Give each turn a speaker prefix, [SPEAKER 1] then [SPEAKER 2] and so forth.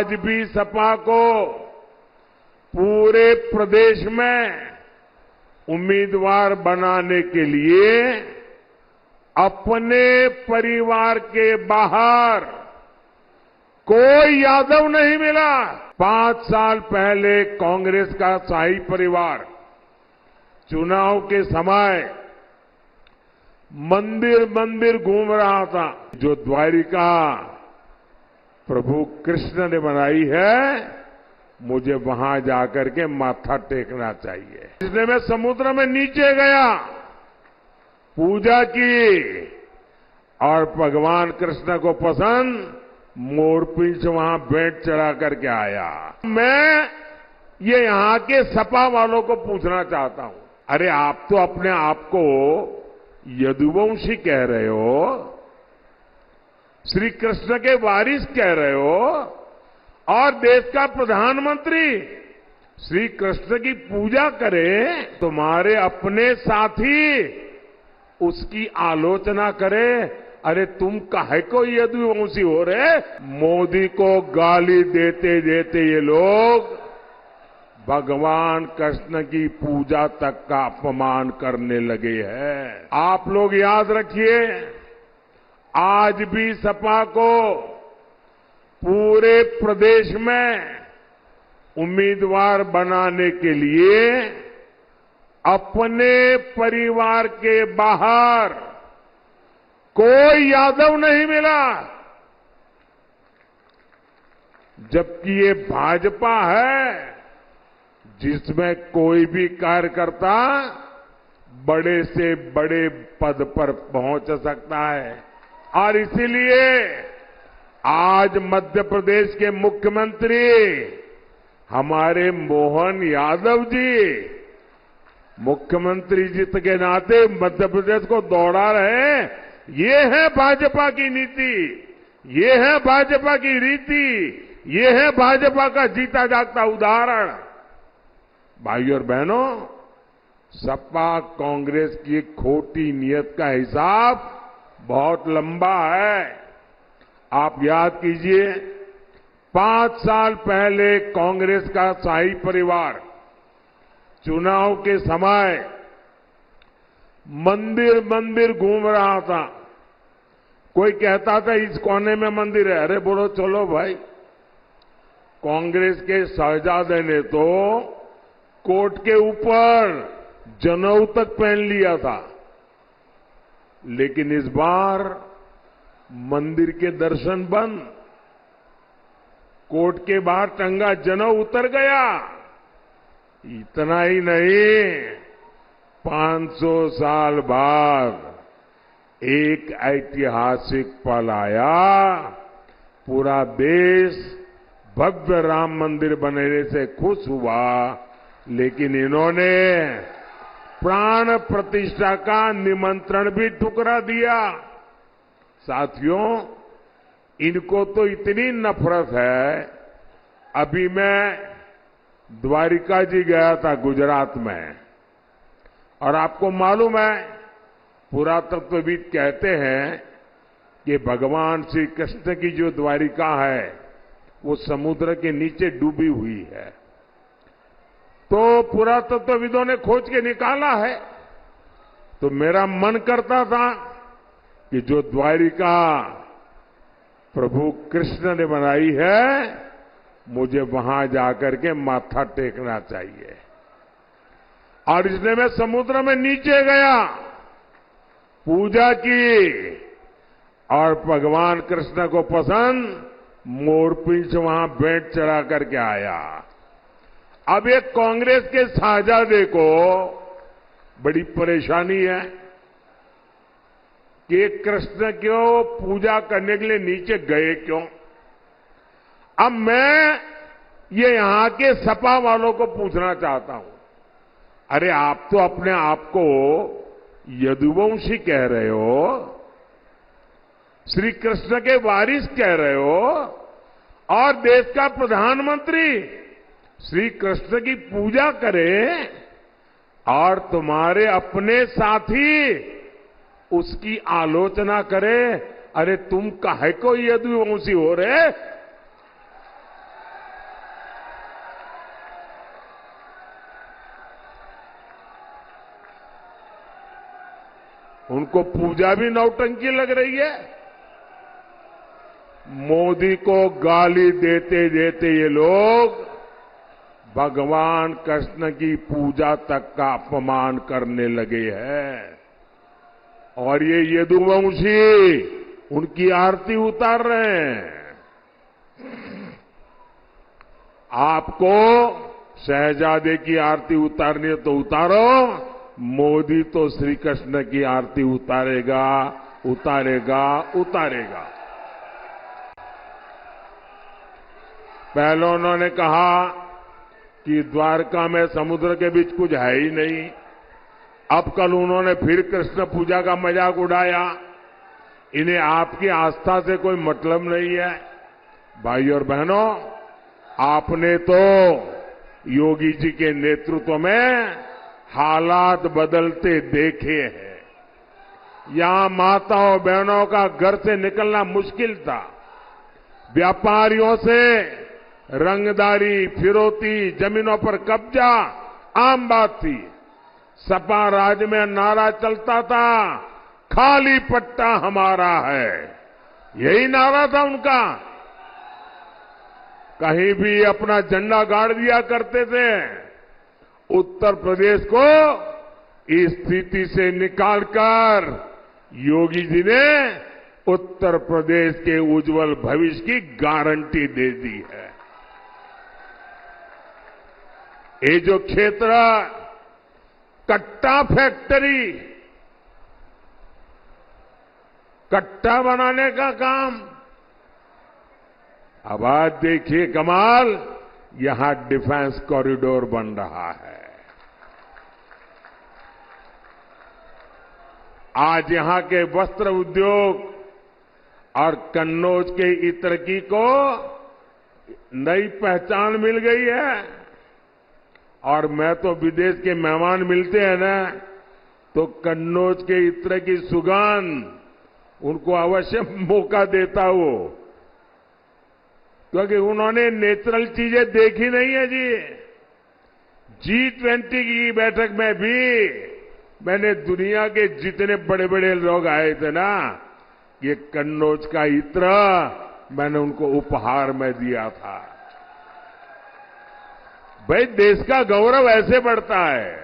[SPEAKER 1] आज भी सपा को पूरे प्रदेश में उम्मीदवार बनाने के लिए अपने परिवार के बाहर कोई यादव नहीं मिला। 5 साल पहले कांग्रेस का शाही परिवार चुनाव के समय मंदिर मंदिर घूम रहा था। जो द्वारिका प्रभु कृष्ण ने बनाई है, मुझे वहां जाकर के माथा टेकना चाहिए। इसलिए मैं समुद्र में नीचे गया, पूजा की और भगवान कृष्ण को पसंद मोरपिंच वहां भेंट चढ़ा करके आया। मैं ये यहां के सपा वालों को पूछना चाहता हूं, अरे आप तो अपने आप को यदुवंशी कह रहे हो, श्री कृष्ण के वारिस कह रहे हो और देश का प्रधानमंत्री श्री कृष्ण की पूजा करे, तुम्हारे अपने साथी उसकी आलोचना करे, अरे तुम काहे को यदुवंशी हो रहे। मोदी को गाली देते देते ये लोग भगवान कृष्ण की पूजा तक का अपमान करने लगे हैं। आप लोग याद रखिए, आज भी सपा को पूरे प्रदेश में उम्मीदवार बनाने के लिए अपने परिवार के बाहर कोई यादव नहीं मिला। जबकि ये भाजपा है जिसमें कोई भी कार्यकर्ता बड़े से बड़े पद पर पहुंच सकता है। और इसीलिए आज मध्य प्रदेश के मुख्यमंत्री हमारे मोहन यादव जी मुख्यमंत्री जी के नाते मध्य प्रदेश को दौड़ा रहे। ये है भाजपा की नीति, ये है भाजपा की रीति, ये है भाजपा का जीता जागता उदाहरण। भाइयों और बहनों, सपा कांग्रेस की खोटी नीयत का हिसाब बहुत लंबा है। आप याद कीजिए, 5 साल पहले कांग्रेस का शाही परिवार चुनाव के समय मंदिर मंदिर घूम रहा था। कोई कहता था इस कोने में मंदिर है, अरे बोलो चलो भाई। कांग्रेस के शहजादे ने तो कोट के ऊपर जनेऊ तक पहन लिया था, लेकिन इस बार मंदिर के दर्शन बंद, कोट के बाहर टंगा जनेऊ उतर गया। इतना ही नहीं, 500 साल बाद एक ऐतिहासिक पल आया। पूरा देश भव्य राम मंदिर बनने से खुश हुआ, लेकिन इन्होंने प्राण प्रतिष्ठा का निमंत्रण भी ठुकरा दिया। साथियों, इनको तो इतनी नफरत है। अभी मैं द्वारिका जी गया था गुजरात में, और आपको मालूम है पुरातत्वविद कहते हैं कि भगवान श्री कृष्ण की जो द्वारिका है वो समुद्र के नीचे डूबी हुई है। तो पुरातत्वविदों ने खोज के निकाला है। तो मेरा मन करता था कि जो द्वारिका प्रभु कृष्ण ने बनाई है, मुझे वहां जाकर के माथा टेकना चाहिए। और इसलिए मैं समुद्र में नीचे गया, पूजा की और भगवान कृष्ण को पसंद मोरपिंच वहां भेंट चढ़ा करके आया। अब एक कांग्रेस के शहजादे को बड़ी परेशानी है कि कृष्ण क्यों पूजा करने के लिए नीचे गए क्यों। अब मैं ये यहां के सपा वालों को पूछना चाहता हूं, अरे आप तो अपने आप को यदुवंशी कह रहे हो, श्री कृष्ण के वारिस कह रहे हो और देश का प्रधानमंत्री श्री कृष्ण की पूजा करे और तुम्हारे अपने साथी उसकी आलोचना करे, अरे तुम काहे को यदुवंशी हो रहे। उनको पूजा भी नौटंकी लग रही है। मोदी को गाली देते देते ये लोग भगवान कृष्ण की पूजा तक का अपमान करने लगे हैं और ये यदुवंशी उनकी आरती उतार रहे हैं। आपको शहजादे की आरती उतारनी है तो उतारो, मोदी तो श्री कृष्ण की आरती उतारेगा, उतारेगा, उतारेगा। पहले उन्होंने कहा कि द्वारका में समुद्र के बीच कुछ है ही नहीं। अब कल उन्होंने फिर कृष्ण पूजा का मजाक उड़ाया। इन्हें आपकी आस्था से कोई मतलब नहीं है। भाई और बहनों, आपने तो योगी जी के नेतृत्व में हालात बदलते देखे हैं। यहां माताओं बहनों का घर से निकलना मुश्किल था। व्यापारियों से रंगदारी, फिरौती, जमीनों पर कब्जा आम बात थी। सपा राज में नारा चलता था, खाली पट्टा हमारा है। यही नारा था उनका। कहीं भी अपना झंडा गाड़ दिया करते थे। उत्तर प्रदेश को इस स्थिति से निकालकर योगी जी ने उत्तर प्रदेश के उज्जवल भविष्य की गारंटी दे दी है। ये जो क्षेत्र कट्टा फैक्ट्री, कट्टा बनाने का काम, अब आज देखिए कमाल, यहां डिफेंस कॉरिडोर बन रहा है। आज यहां के वस्त्र उद्योग और कन्नौज के इत्रकी को नई पहचान मिल गई है। और मैं तो विदेश के मेहमान मिलते हैं ना, तो कन्नौज के इत्र की सुगंध उनको अवश्य मौका देता हो, क्योंकि उन्होंने नेचुरल चीजें देखी नहीं है जी। G20 की बैठक में भी मैंने दुनिया के जितने बड़े बड़े लोग आए थे ना, ये कन्नौज का इत्र मैंने उनको उपहार में दिया था। भाई देश का गौरव ऐसे बढ़ता है।